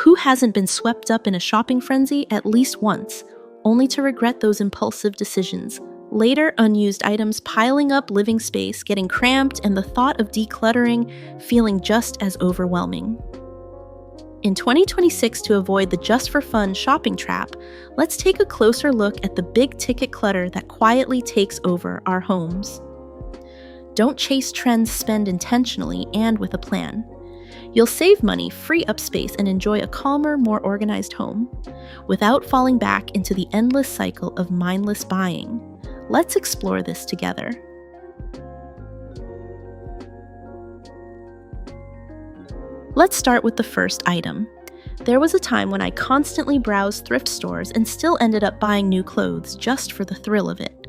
Who hasn't been swept up in a shopping frenzy at least once, only to regret those impulsive decisions? Later, unused items piling up living space, getting cramped, and the thought of decluttering feeling just as overwhelming. In 2026, to avoid the just-for-fun shopping trap, let's take a closer look at the big-ticket clutter that quietly takes over our homes. Don't chase trends, spend intentionally and with a plan. You'll save money, free up space, and enjoy a calmer, more organized home, without falling back into the endless cycle of mindless buying. Let's explore this together. Let's start with the first item. There was a time when I constantly browsed thrift stores and still ended up buying new clothes just for the thrill of it.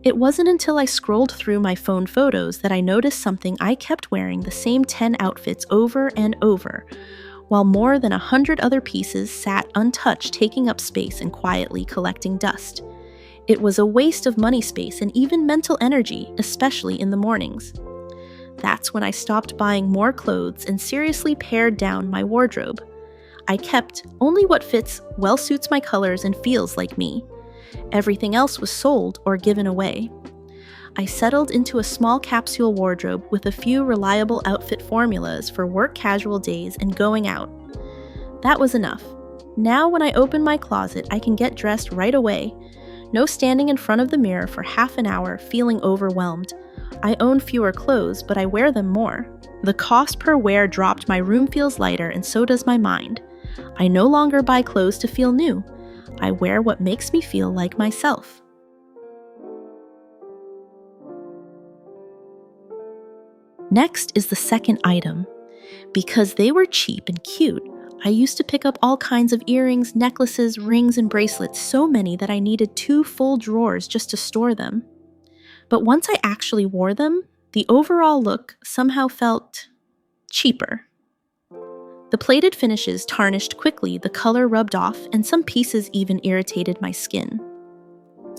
It wasn't until I scrolled through my phone photos that I noticed something. I kept wearing the same 10 outfits over and over, while more than 100 other pieces sat untouched, taking up space and quietly collecting dust. It was a waste of money, space, and even mental energy, especially in the mornings. That's when I stopped buying more clothes and seriously pared down my wardrobe. I kept only what fits, well suits my colors, and feels like me. Everything else was sold or given away. I settled into a small capsule wardrobe with a few reliable outfit formulas for work casual days and going out. That was enough. Now when I open my closet, I can get dressed right away. No standing in front of the mirror for half an hour feeling overwhelmed. I own fewer clothes, but I wear them more. The cost per wear dropped, my room feels lighter, and so does my mind. I no longer buy clothes to feel new. I wear what makes me feel like myself. Next is the second item. Because they were cheap and cute, I used to pick up all kinds of earrings, necklaces, rings, and bracelets, so many that I needed 2 full drawers just to store them. But once I actually wore them, the overall look somehow felt cheaper. The plated finishes tarnished quickly, the color rubbed off, and some pieces even irritated my skin.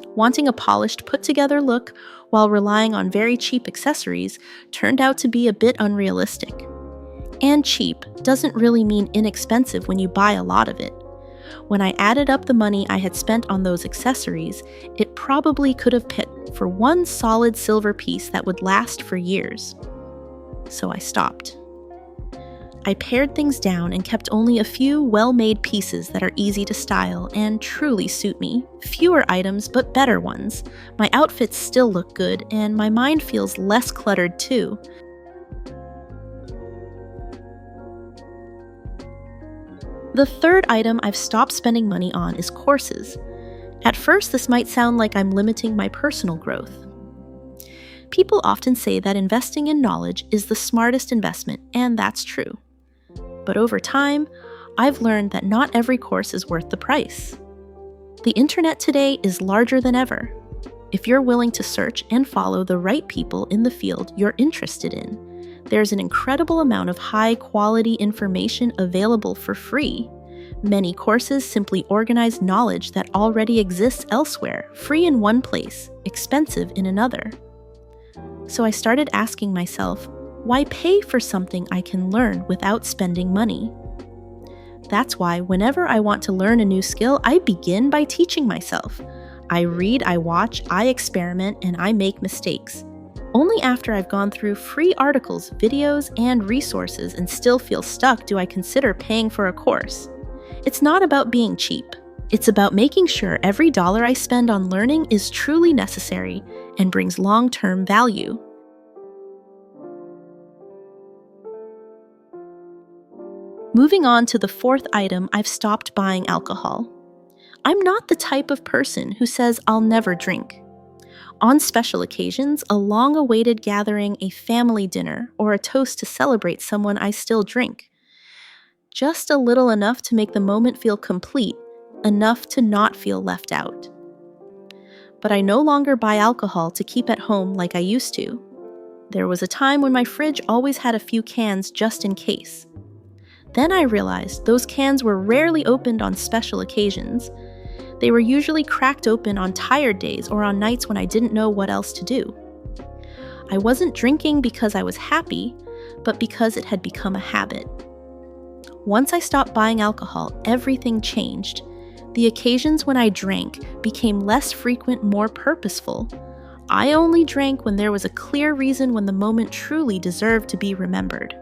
Wanting a polished, put-together look while relying on very cheap accessories turned out to be a bit unrealistic. And cheap doesn't really mean inexpensive when you buy a lot of it. When I added up the money I had spent on those accessories, it probably could have paid for one solid silver piece that would last for years. So I stopped. I pared things down and kept only a few well-made pieces that are easy to style and truly suit me. Fewer items, but better ones. My outfits still look good, and my mind feels less cluttered too. The third item I've stopped spending money on is courses. At first, this might sound like I'm limiting my personal growth. People often say that investing in knowledge is the smartest investment, and that's true. But over time, I've learned that not every course is worth the price. The internet today is larger than ever. If you're willing to search and follow the right people in the field you're interested in, there's an incredible amount of high-quality information available for free. Many courses simply organize knowledge that already exists elsewhere, free in one place, expensive in another. So I started asking myself, why pay for something I can learn without spending money? That's why whenever I want to learn a new skill, I begin by teaching myself. I read, I watch, I experiment, and I make mistakes. Only after I've gone through free articles, videos, and resources and still feel stuck do I consider paying for a course. It's not about being cheap. It's about making sure every dollar I spend on learning is truly necessary and brings long-term value. Moving on to the fourth item, I've stopped buying alcohol. I'm not the type of person who says I'll never drink. On special occasions, a long-awaited gathering, a family dinner, or a toast to celebrate someone, I still drink. Just a little, enough to make the moment feel complete, enough to not feel left out. But I no longer buy alcohol to keep at home like I used to. There was a time when my fridge always had a few cans just in case. Then I realized those cans were rarely opened on special occasions. They were usually cracked open on tired days or on nights when I didn't know what else to do. I wasn't drinking because I was happy, but because it had become a habit. Once I stopped buying alcohol, everything changed. The occasions when I drank became less frequent, more purposeful. I only drank when there was a clear reason, when the moment truly deserved to be remembered.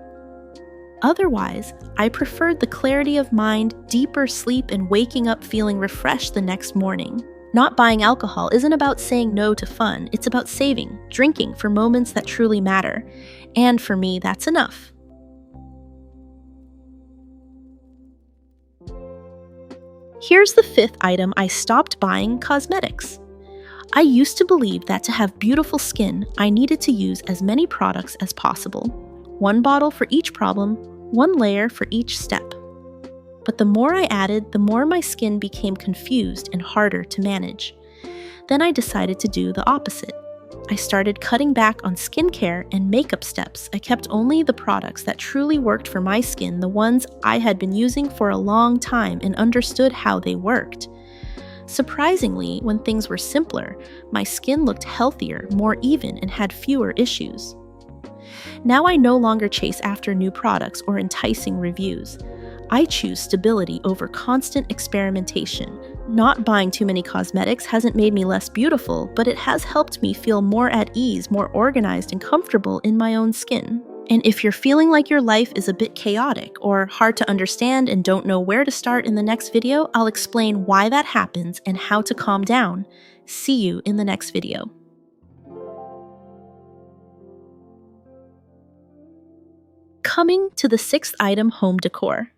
Otherwise, I preferred the clarity of mind, deeper sleep, and waking up feeling refreshed the next morning. Not buying alcohol isn't about saying no to fun, it's about saving, drinking for moments that truly matter. And for me, that's enough. Here's the fifth item I stopped buying: cosmetics. I used to believe that to have beautiful skin, I needed to use as many products as possible. One bottle for each problem, one layer for each step. But the more I added, the more my skin became confused and harder to manage. Then I decided to do the opposite. I started cutting back on skincare and makeup steps. I kept only the products that truly worked for my skin, the ones I had been using for a long time and understood how they worked. Surprisingly, when things were simpler, my skin looked healthier, more even, and had fewer issues. Now I no longer chase after new products or enticing reviews. I choose stability over constant experimentation. Not buying too many cosmetics hasn't made me less beautiful, but it has helped me feel more at ease, more organized, and comfortable in my own skin. And if you're feeling like your life is a bit chaotic or hard to understand and don't know where to start, in the next video, I'll explain why that happens and how to calm down. See you in the next video. Coming to the sixth item: home decor.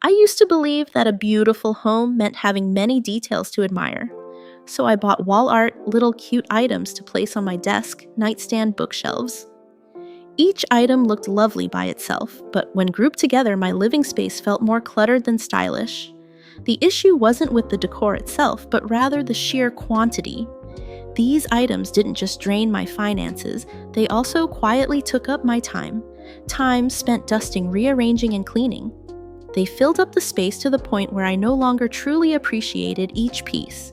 I used to believe that a beautiful home meant having many details to admire. So I bought wall art, little cute items to place on my desk, nightstand, bookshelves. Each item looked lovely by itself, but when grouped together, my living space felt more cluttered than stylish. The issue wasn't with the decor itself, but rather the sheer quantity. These items didn't just drain my finances, they also quietly took up my time spent dusting, rearranging, and cleaning. They filled up the space to the point where I no longer truly appreciated each piece.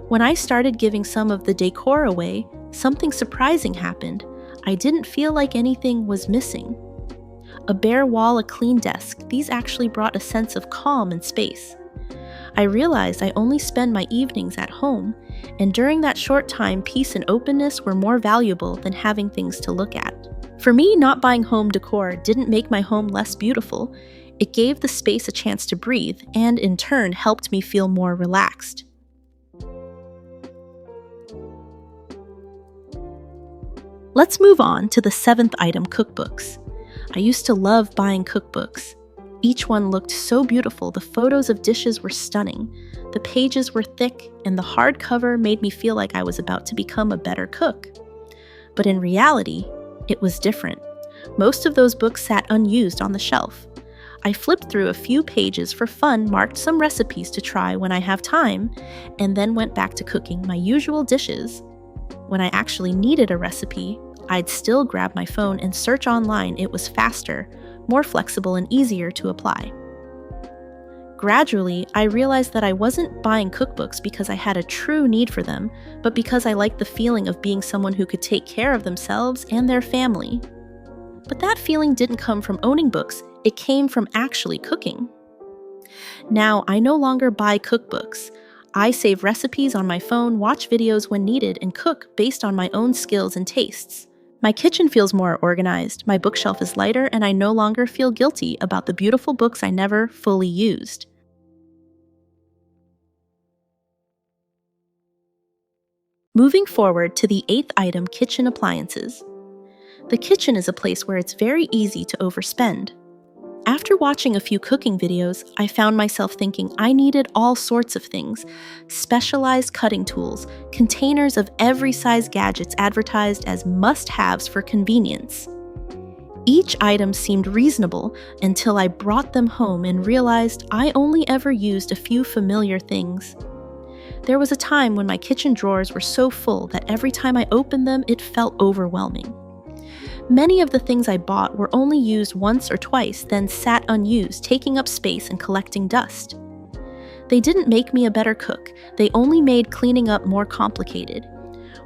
When I started giving some of the decor away, something surprising happened. I didn't feel like anything was missing. A bare wall, a clean desk, these actually brought a sense of calm and space. I realized I only spend my evenings at home, and during that short time, peace and openness were more valuable than having things to look at. For me, not buying home decor didn't make my home less beautiful. It gave the space a chance to breathe, and in turn helped me feel more relaxed. Let's move on to the seventh item: cookbooks. I used to love buying cookbooks. Each one looked so beautiful, the photos of dishes were stunning, the pages were thick, and the hardcover made me feel like I was about to become a better cook. But in reality, it was different. Most of those books sat unused on the shelf. I flipped through a few pages for fun, marked some recipes to try when I have time, and then went back to cooking my usual dishes. When I actually needed a recipe, I'd still grab my phone and search online. It was faster, more flexible, and easier to apply. Gradually, I realized that I wasn't buying cookbooks because I had a true need for them, but because I liked the feeling of being someone who could take care of themselves and their family. But that feeling didn't come from owning books, it came from actually cooking. Now, I no longer buy cookbooks. I save recipes on my phone, watch videos when needed, and cook based on my own skills and tastes. My kitchen feels more organized, my bookshelf is lighter, and I no longer feel guilty about the beautiful books I never fully used. Moving forward to the eighth item: kitchen appliances. The kitchen is a place where it's very easy to overspend. After watching a few cooking videos, I found myself thinking I needed all sorts of things: specialized cutting tools, containers of every size, gadgets advertised as must-haves for convenience. Each item seemed reasonable until I brought them home and realized I only ever used a few familiar things. There was a time when my kitchen drawers were so full that every time I opened them, it felt overwhelming. Many of the things I bought were only used once or twice, then sat unused, taking up space and collecting dust. They didn't make me a better cook, they only made cleaning up more complicated.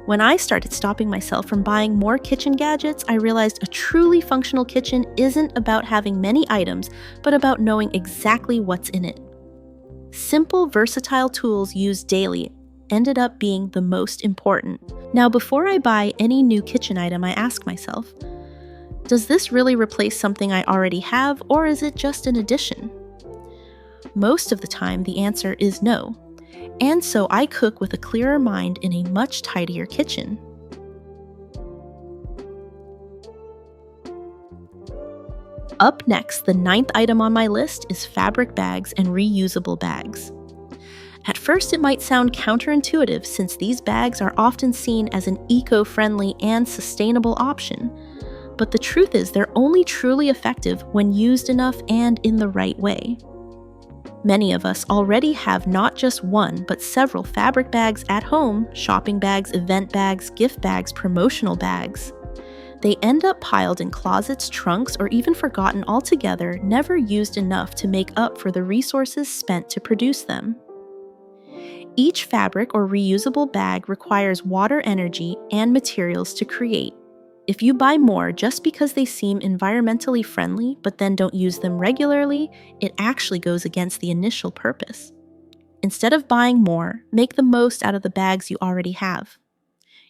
When I started stopping myself from buying more kitchen gadgets, I realized a truly functional kitchen isn't about having many items, but about knowing exactly what's in it. Simple, versatile tools used daily ended up being the most important. Now, before I buy any new kitchen item, I ask myself, does this really replace something I already have, or is it just an addition? Most of the time, the answer is no. And so I cook with a clearer mind in a much tidier kitchen. Up next, the 9th item on my list is fabric bags and reusable bags. At first, it might sound counterintuitive since these bags are often seen as an eco-friendly and sustainable option. But the truth is, they're only truly effective when used enough and in the right way. Many of us already have not just one, but several fabric bags at home, shopping bags, event bags, gift bags, promotional bags. They end up piled in closets, trunks, or even forgotten altogether, never used enough to make up for the resources spent to produce them. Each fabric or reusable bag requires water, energy, and materials to create. If you buy more just because they seem environmentally friendly but then don't use them regularly, it actually goes against the initial purpose. Instead of buying more, make the most out of the bags you already have.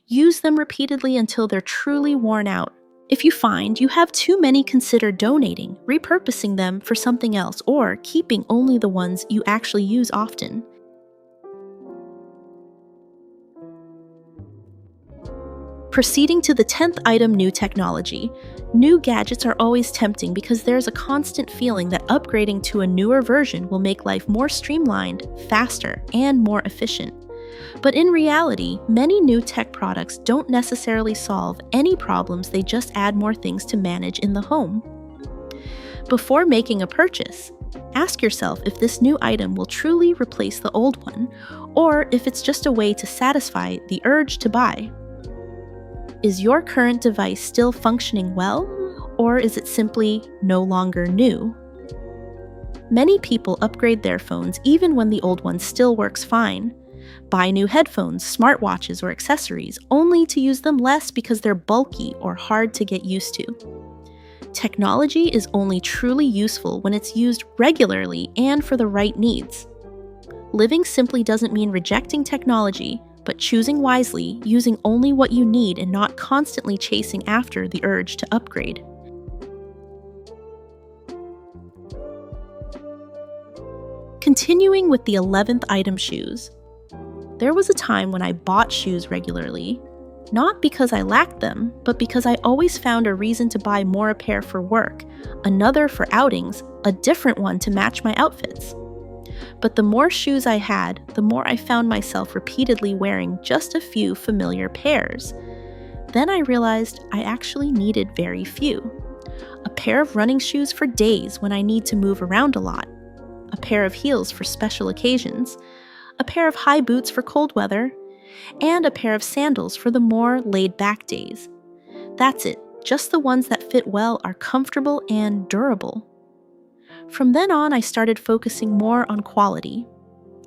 Use them repeatedly until they're truly worn out. If you find you have too many, consider donating, repurposing them for something else, or keeping only the ones you actually use often. Proceeding to the 10th item, new technology. New gadgets are always tempting because there's a constant feeling that upgrading to a newer version will make life more streamlined, faster, and more efficient. But in reality, many new tech products don't necessarily solve any problems, they just add more things to manage in the home. Before making a purchase, ask yourself if this new item will truly replace the old one, or if it's just a way to satisfy the urge to buy. Is your current device still functioning well, or is it simply no longer new? Many people upgrade their phones even when the old one still works fine. Buy new headphones, smartwatches, or accessories only to use them less because they're bulky or hard to get used to. Technology is only truly useful when it's used regularly and for the right needs. Living simply doesn't mean rejecting technology, but choosing wisely, using only what you need and not constantly chasing after the urge to upgrade. Continuing with the 11th item, shoes. There was a time when I bought shoes regularly, not because I lacked them, but because I always found a reason to buy more, a pair for work, another for outings, a different one to match my outfits. But the more shoes I had, the more I found myself repeatedly wearing just a few familiar pairs. Then I realized I actually needed very few. A pair of running shoes for days when I need to move around a lot, a pair of heels for special occasions, a pair of high boots for cold weather, and a pair of sandals for the more laid-back days. That's it, just the ones that fit well, are comfortable and durable. From then on, I started focusing more on quality.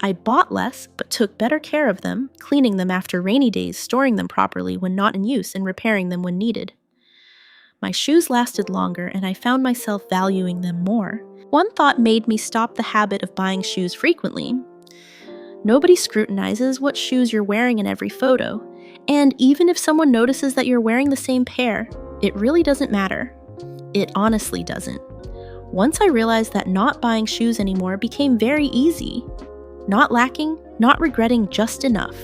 I bought less, but took better care of them, cleaning them after rainy days, storing them properly when not in use, and repairing them when needed. My shoes lasted longer, and I found myself valuing them more. One thought made me stop the habit of buying shoes frequently. Nobody scrutinizes what shoes you're wearing in every photo, and even if someone notices that you're wearing the same pair, it really doesn't matter. It honestly doesn't. Once I realized that not buying shoes anymore became very easy. Not lacking, not regretting, just enough.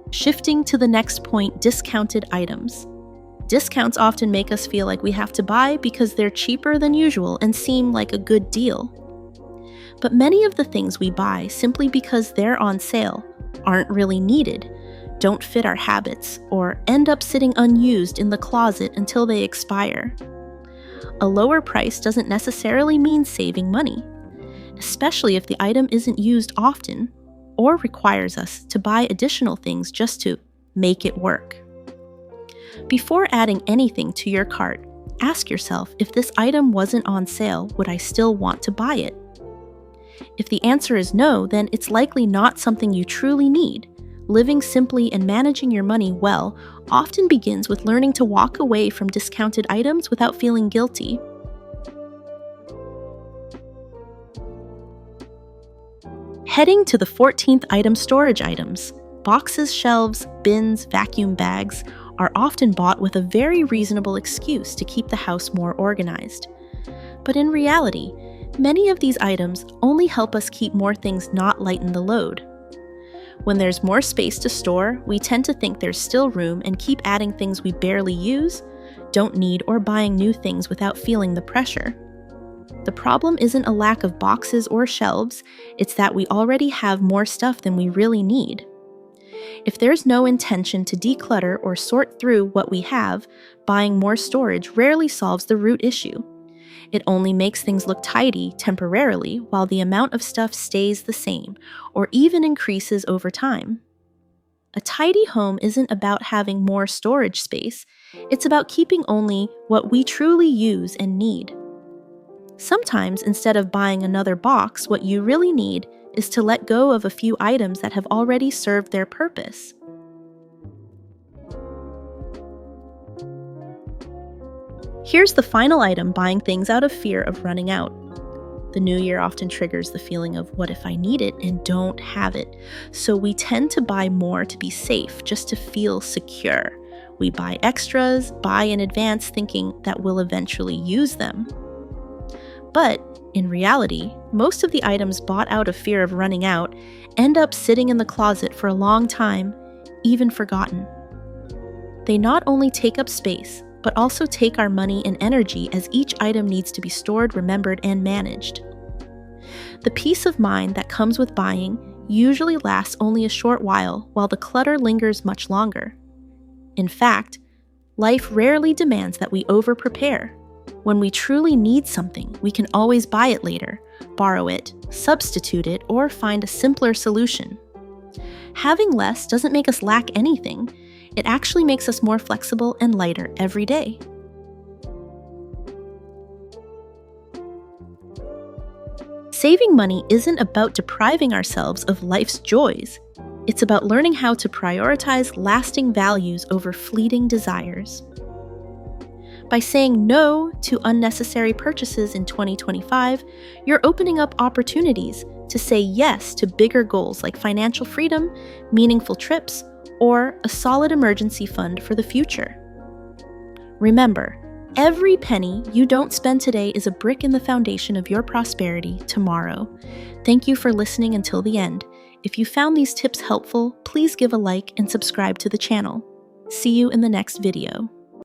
Shifting to the next point, discounted items. Discounts often make us feel like we have to buy because they're cheaper than usual and seem like a good deal. But many of the things we buy simply because they're on sale aren't really needed, don't fit our habits, or end up sitting unused in the closet until they expire. A lower price doesn't necessarily mean saving money, especially if the item isn't used often or requires us to buy additional things just to make it work. Before adding anything to your cart, ask yourself if this item wasn't on sale, would I still want to buy it? If the answer is no, then it's likely not something you truly need. Living simply and managing your money well often begins with learning to walk away from discounted items without feeling guilty. Heading to the 14th item, storage items. Boxes, shelves, bins, vacuum bags are often bought with a very reasonable excuse to keep the house more organized. But in reality, many of these items only help us keep more things, not lighten the load. When there's more space to store, we tend to think there's still room and keep adding things we barely use, don't need, or buying new things without feeling the pressure. The problem isn't a lack of boxes or shelves, it's that we already have more stuff than we really need. If there's no intention to declutter or sort through what we have, buying more storage rarely solves the root issue. It only makes things look tidy temporarily while the amount of stuff stays the same or even increases over time. A tidy home isn't about having more storage space, it's about keeping only what we truly use and need. Sometimes, instead of buying another box, what you really need is to let go of a few items that have already served their purpose. Here's the final item: buying things out of fear of running out. The new year often triggers the feeling of what if I need it and don't have it? So we tend to buy more to be safe, just to feel secure. We buy extras, buy in advance thinking that we'll eventually use them. But in reality, most of the items bought out of fear of running out end up sitting in the closet for a long time, even forgotten. They not only take up space, but also take our money and energy, as each item needs to be stored, remembered, and managed. The peace of mind that comes with buying usually lasts only a short while the clutter lingers much longer. In fact, life rarely demands that we over-prepare. When we truly need something, we can always buy it later, borrow it, substitute it, or find a simpler solution. Having less doesn't make us lack anything. It actually makes us more flexible and lighter every day. Saving money isn't about depriving ourselves of life's joys. It's about learning how to prioritize lasting values over fleeting desires. By saying no to unnecessary purchases in 2025, you're opening up opportunities to say yes to bigger goals like financial freedom, meaningful trips, or a solid emergency fund for the future. Remember, every penny you don't spend today is a brick in the foundation of your prosperity tomorrow. Thank you for listening until the end. If you found these tips helpful, please give a like and subscribe to the channel. See you in the next video.